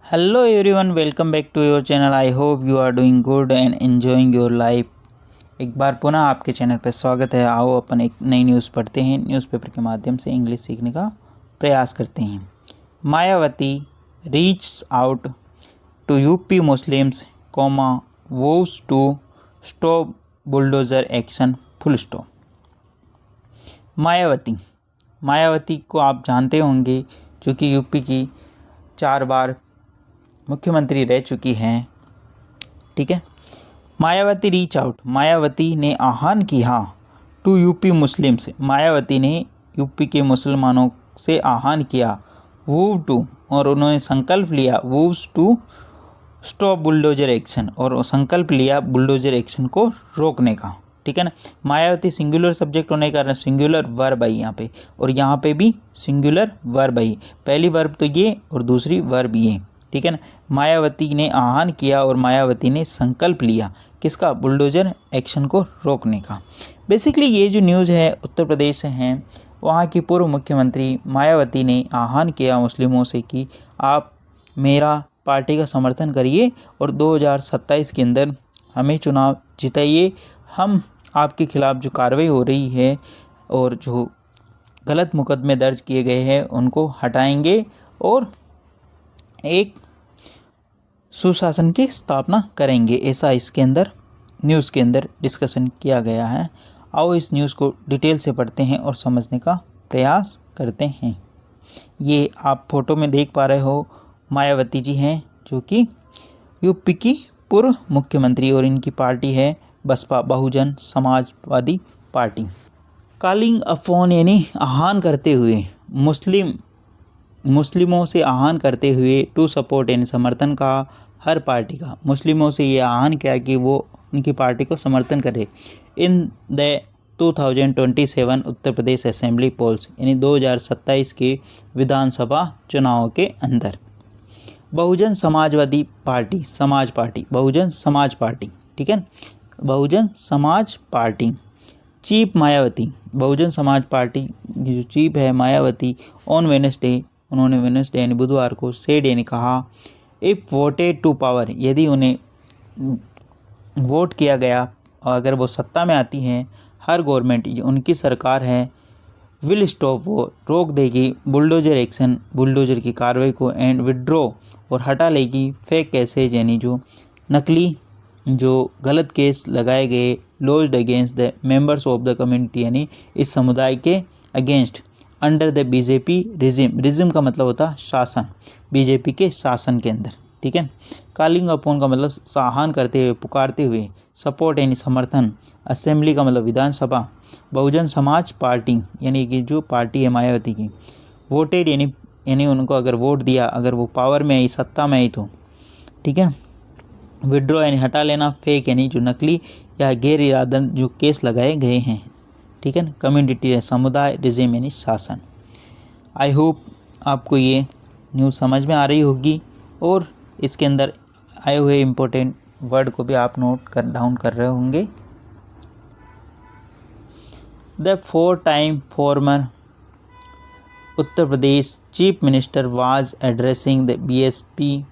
Hello everyone, welcome back to your channel. I hope you are doing good and enjoying your life. एक बार पुनः आपके channel पर स्वागत है। आओ अपन एक नई न्यूज़ पढ़ते हैं, न्यूज़पेपर के माध्यम से इंग्लिश सीखने का प्रयास करते हैं। Mayawati reach out to UP Muslims vows to stop bulldozer action full stop. Mayawati को आप जानते होंगे, जो कि यूपी की 4 बार मुख्यमंत्री रह चुकी हैं। ठीक है। मायावती रीच आउट, मायावती ने आह्वान किया टू यूपी मुस्लिम्स, मायावती ने यूपी के मुसलमानों से आह्वान किया। वूव टू, और उन्होंने संकल्प लिया। वूव्स टू स्टॉप बुलडोजर एक्शन, और संकल्प लिया बुलडोजर एक्शन को रोकने का। ठीक है ना। मायावती सिंगुलर सब्जेक्ट होने के कारण सिंगुलर वर्ब आई यहाँ पे, और यहाँ पे भी सिंगुलर वर्ब आई। पहली वर्ब तो ये और दूसरी वर्ब ये। ठीक है ना। मायावती ने आह्वान किया और मायावती ने संकल्प लिया किसका? बुलडोजर एक्शन को रोकने का। बेसिकली ये जो न्यूज़ है उत्तर प्रदेश से हैं। वहाँ की पूर्व मुख्यमंत्री मायावती ने आह्वान किया मुस्लिमों से कि आप मेरा पार्टी का समर्थन करिए और 2027 के अंदर हमें चुनाव जिताइए। हम आपके खिलाफ़ जो कार्रवाई हो रही है और जो गलत मुकदमे दर्ज किए गए हैं उनको हटाएंगे और एक सुशासन की स्थापना करेंगे। ऐसा इसके अंदर न्यूज़ के अंदर डिस्कशन किया गया है। आओ इस न्यूज़ को डिटेल से पढ़ते हैं और समझने का प्रयास करते हैं। ये आप फोटो में देख पा रहे हो, मायावती जी हैं, जो कि यूपी की पूर्व मुख्यमंत्री, और इनकी पार्टी है Baspa, Bahujan Samajwadi party. Calling upon यानी आह्वान करते हुए, मुस्लिमों से आह्वान करते हुए, टू सपोर्ट यानी समर्थन का, हर पार्टी का। मुस्लिमों से ये आह्वान किया कि वो उनकी पार्टी को समर्थन करे। In the 2027 Uttar Pradesh assembly polls, यानी 2027 के विधानसभा चुनाव के अंदर। Bahujan Samajwadi party, Bahujan Samaj party. ठीक है, Bahujan Samaj party. Chief Mayawati, Bahujan Samaj party की जो चीफ है मायावती, ऑन वेडनेसडे, उन्होंने वेडनेसडे यानी बुधवार को सेड यानी कहा, इफ़ वोटेड टू पावर, यदि उन्हें वोट किया गया और अगर वो सत्ता में आती हैं, हर गवर्नमेंट उनकी सरकार है, विल स्टॉप, वो रोक देगी, बुलडोजर एक्शन, बुलडोजर की कार्रवाई को, एंड विड्रॉ, और हटा लेगी, फेक केसेज यानी जो नकली जो गलत केस लगाए गए, lodged against the members of the community, यानी इस समुदाय के against, under the BJP regime, regime का मतलब होता है शासन, बीजेपी के शासन के अंदर। ठीक है। कॉलिंग अपॉन का मतलब आह्वान करते हुए, पुकारते हुए, सपोर्ट यानी समर्थन, असेंबली का मतलब विधानसभा, बहुजन समाज पार्टी यानी कि जो पार्टी है मायावती की, वोटेड यानी उनको अगर वोट दिया, अगर वो पावर में आई, सत्ता में आई तो। ठीक है। विड्रॉ यानी हटा लेना, फेक यानी जो नकली या गैर इरादतन जो केस लगाए गए हैं। ठीक है ना। कम्युनिटी है समुदाय, रिजिम यानी शासन। आई होप आपको ये न्यूज़ समझ में आ रही होगी और इसके अंदर आए हुए इम्पोर्टेंट वर्ड को भी आप डाउन कर रहे होंगे। The 4 time former Uttar Pradesh chief minister was addressing the BSP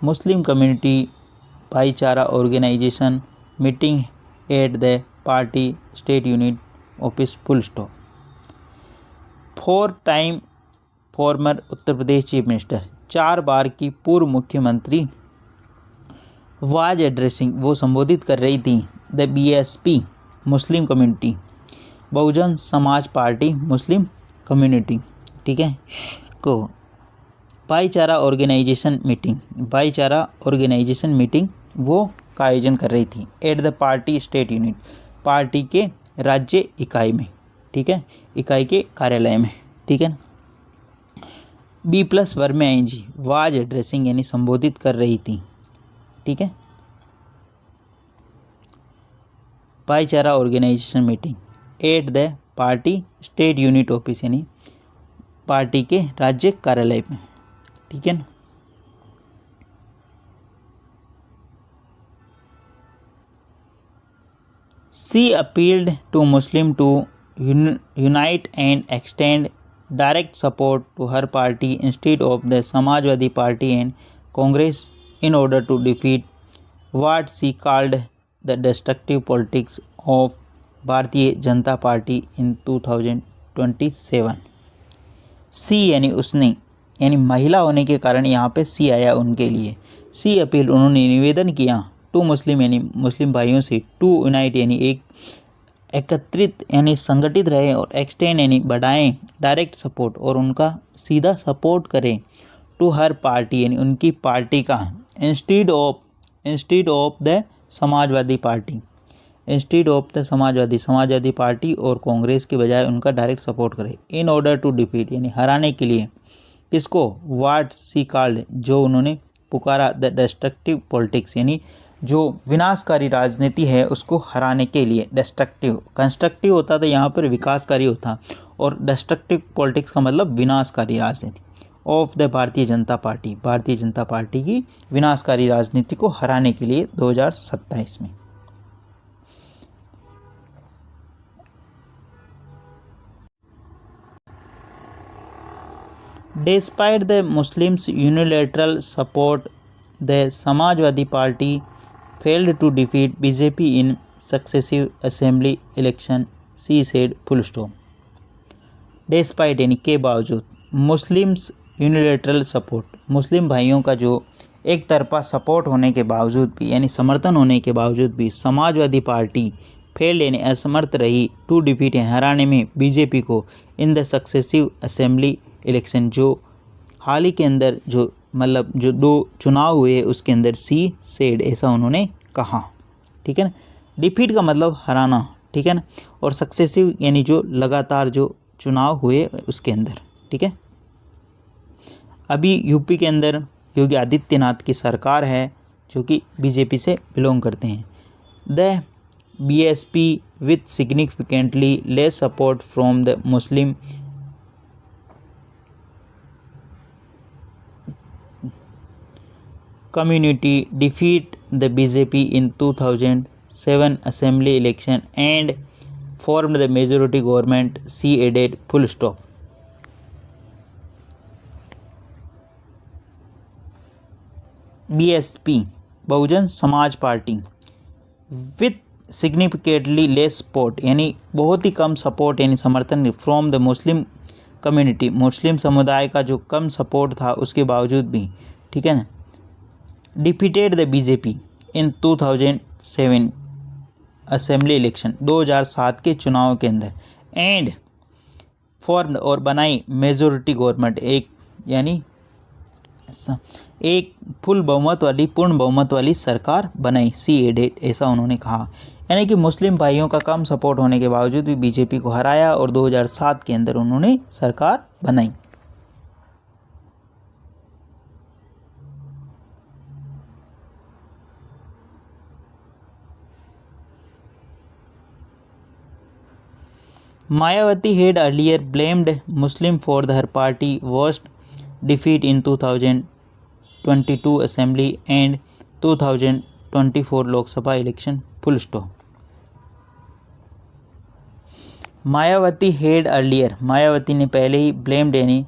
Muslim community Bhaichara organisation meeting at the party state unit office full stop. 4 time former Uttar Pradesh chief minister, 4 बार की पूर्व मुख्यमंत्री, वाज एड्रेसिंग, वो संबोधित कर रही थी, the BSP Muslim community, Bahujan Samaj party Muslim community. ठीक है को, भाईचारा ऑर्गेनाइजेशन मीटिंग वो का आयोजन कर रही थी, eight the party state unit, party के राज्य इकाई में। ठीक है, इकाई के कार्यालय में। ठीक है। बी प्लस वर्ब में आएंगी, वाज एड्रेसिंग यानी संबोधित कर रही थी। ठीक है। Bhaichara organisation meeting at the party state unit office यानी पार्टी के राज्य कार्यालय में। ठीक है ना। She appealed to Muslim to unite and extend direct support to her party instead of the Samajwadi Party and Congress in order to defeat what she called the destructive politics of Bharatiya Janata party in 2027। सी यानी उसने, यानी महिला होने के कारण यहाँ पे सी आया उनके लिए। सी अपील, उन्होंने निवेदन किया टू मुस्लिम यानी मुस्लिम भाइयों से, टू यूनाइट यानी एक एकत्रित यानी संगठित रहे, और एक्सटेंड यानी बढ़ाएं डायरेक्ट सपोर्ट और उनका सीधा सपोर्ट करें, टू हर पार्टी यानी उनकी पार्टी का, instead of the Samajwadi party, instead of the Samajwadi party और कांग्रेस के बजाय उनका डायरेक्ट सपोर्ट करें। इन ऑर्डर टू डिफीट यानी हराने के लिए, किसको, वाट सी कॉल्ड जो उन्होंने पुकारा, द डिस्ट्रक्टिव पॉलिटिक्स यानी जो विनाशकारी राजनीति है उसको हराने के लिए। डिस्ट्रक्टिव, कंस्ट्रक्टिव होता तो यहाँ पर विकासकारी होता, और डिस्ट्रक्टिव पॉलिटिक्स का मतलब विनाशकारी राजनीति। Of the Bharatiya Janata party की विनाशकारी राजनीति को हराने के लिए 2027 में। Despite the Muslims' unilateral support, the Samajwadi Party failed to defeat BJP in successive assembly election, she said full stop। Despite यानी के बावजूद, मुस्लिम्स यूनिलेटरल सपोर्ट, मुस्लिम भाइयों का जो एक तरफा सपोर्ट होने के बावजूद भी यानी समर्थन होने के बावजूद भी समाजवादी पार्टी फेल यानी असमर्थ रही टू डिफीट हराने में बीजेपी को in the successive assembly election, जो हाल ही के अंदर जो मतलब जो 2 चुनाव हुए उसके अंदर सी सेड ऐसा उन्होंने कहा। ठीक है ना, डिफीट का मतलब हराना, ठीक है ना, और सक्सेसिव यानी जो लगातार जो चुनाव हुए उसके अंदर। ठीक है, अभी यूपी के अंदर योगी आदित्यनाथ की सरकार है जो कि बीजेपी से बिलोंग करते हैं। The BSP with significantly less support from the Muslim community defeat the BJP in 2007 assembly election and formed the majority government, she added full stop। BSP Bahujan Samaj party with significantly less support यानी बहुत ही कम support यानी समर्थन from the Muslim community, मुस्लिम समुदाय का जो कम support था उसके बावजूद भी, ठीक है ना, defeated the BJP in 2007 assembly election, 2007 के चुनाव के अंदर, एंड फॉर्म्ड और बनाई मेजोरिटी गवर्नमेंट, एक यानी एक फुल बहुमत वाली पूर्ण बहुमत वाली सरकार बनाई, सी एडेड ऐसा उन्होंने कहा। यानी कि मुस्लिम भाइयों का कम सपोर्ट होने के बावजूद भी बीजेपी को हराया और 2007 के अंदर उन्होंने सरकार बनाई। Mayawati had earlier blamed Muslim for her party's worst defeat in 2022 Assembly and 2024 Lok Sabha election, full stop। Mayawati head earlier, Mayawati ने पहले ही blamed यानी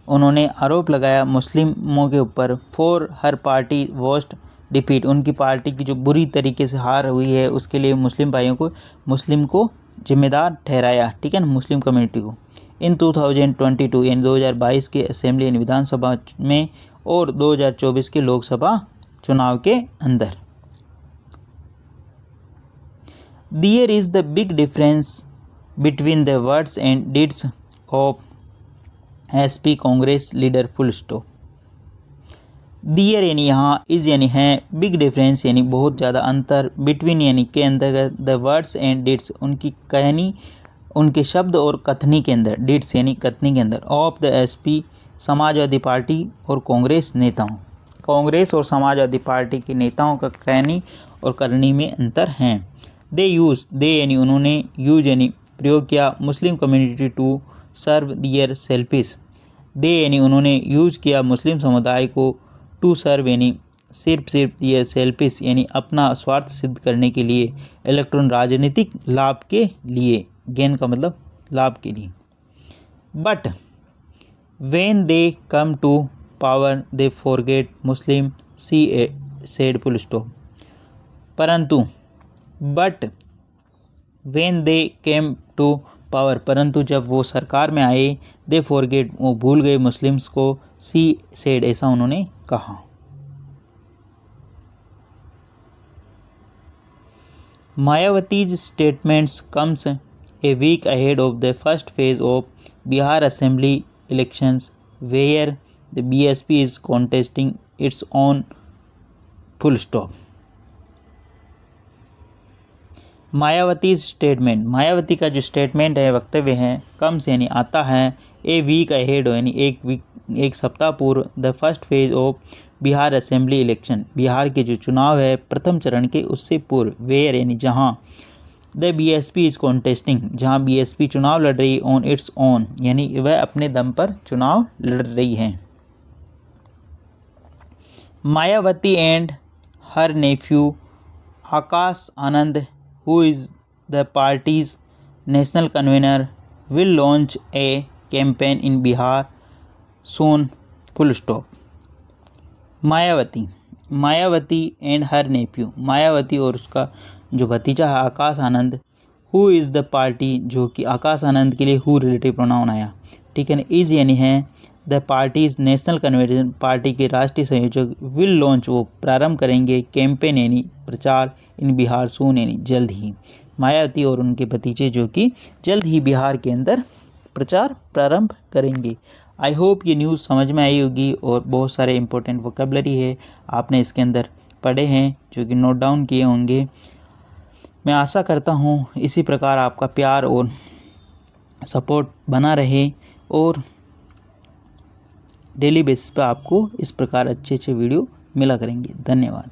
उन्होंने आरोप लगाया मुस्लिमों के ऊपर for her party worst defeat, उनकी पार्टी की जो बुरी तरीके से हार हुई है उसके लिए मुस्लिम भाइयों को जिम्मेदार ठहराया। ठीक है ना, मुस्लिम कम्युनिटी को। इन 2022 यानी 2022 के असेंबली यानी विधानसभा में और 2024 के लोकसभा चुनाव के अंदर। There is the big difference between the words and deeds of SP Congress leader, full stop. There यानी यहाँ, इज यानी है, बिग डिफरेंस यानी बहुत ज़्यादा अंतर, बिटवीन यानी के अंतर्गत, द वर्ड्स एंड डिट्स उनकी कहनी, उनके शब्द और कथनी के अंदर, डिट्स यानी कथनी के अंदर, of the SP Samajwadi party और कांग्रेस नेताओं, कांग्रेस और समाजवादी पार्टी के नेताओं का कहनी और करनी में अंतर हैं। दे यानी उन्होंने, यूज यानी प्रयोग किया, Muslim community to serve their selfish, they यानी उन्होंने यूज किया मुस्लिम समुदाय को, टू सर्व यानी सिर्फ दियर सेल्फिश यानी अपना स्वार्थ सिद्ध करने के लिए, इलेक्ट्रॉन राजनीतिक लाभ के लिए, गेन का मतलब लाभ के लिए। But when they come to power they forget Muslim, she said full stop. परंतु but when they came to power, परंतु जब वो सरकार में आए, they forget वो भूल गए मुस्लिम्स को, she said ऐसा उन्होंने कहा। Mayawati's statements comes a week ahead of the first phase of Bihar Assembly elections, where the BSP is contesting its own full stop. Mayawati statement, Mayawati का जो स्टेटमेंट है, वक्तव्य है, कम से यानी आता है, ए वीक अहेड यानी एक सप्ताह पूर्व, the first phase of Bihar assembly election, Bihar के जो चुनाव है प्रथम चरण के उससे पूर्व, वेयर यानी जहां, द बीएसपी इज कॉन्टेस्टिंग जहां बीएसपी चुनाव लड़ रही, ऑन इट्स ऑन यानी वह अपने दम पर चुनाव लड़ रही है। Mayawati and her nephew Akash Anand, who is the party's national convener, will launch a campaign in Bihar soon, full stop. Mayawati and her nephew, Mayawati और उसका जो भतीजा है Akash Anand, who is the party जो कि आकाश आनंद के लिए हु रिलेटिव प्रोनाउन आया, ठीक है ना, इज यानी है, the parties national convention party के राष्ट्रीय संयोजक, विल लॉन्च वो प्रारंभ करेंगे, कैंपेन यानी प्रचार, इन बिहार सून यानी जल्द ही, मायावती और उनके भतीजे जो कि जल्द ही बिहार के अंदर प्रचार प्रारंभ करेंगे। आई होप ये न्यूज़ समझ में आई होगी और बहुत सारे इंपॉर्टेंट वोकैबुलरी है आपने इसके अंदर पढ़े हैं जो कि नोट डाउन किए होंगे। मैं आशा करता हूँ इसी प्रकार आपका प्यार और सपोर्ट बना रहे और डेली बेसिस पर आपको इस प्रकार अच्छे अच्छे वीडियो मिला करेंगे। धन्यवाद।